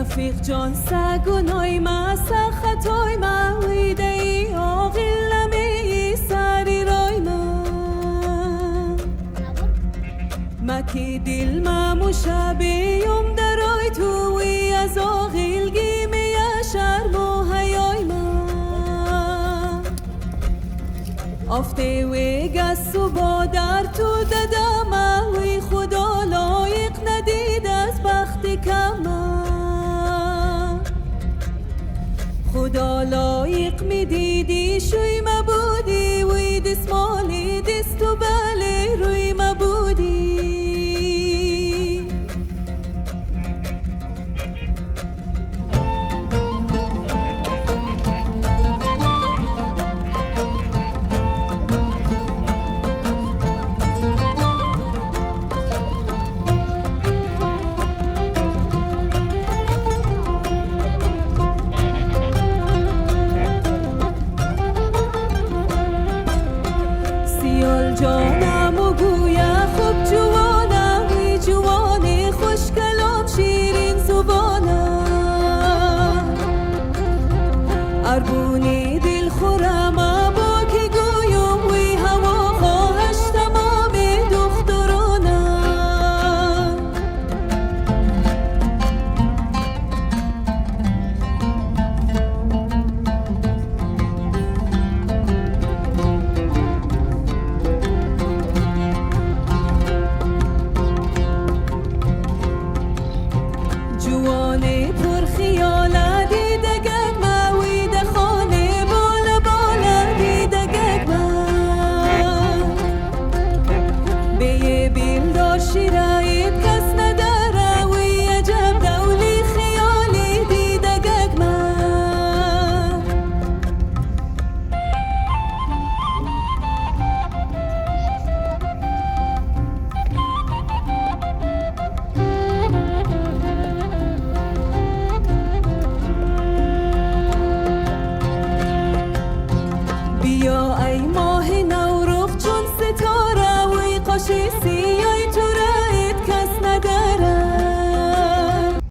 رفیق جان سگونای ما سخطای ما ویده ای آقیل نمی سری رای ما کی دل ما مشابیم درای توی از آقیل گیمی شرم و حیای ما آفته و گس و با در تو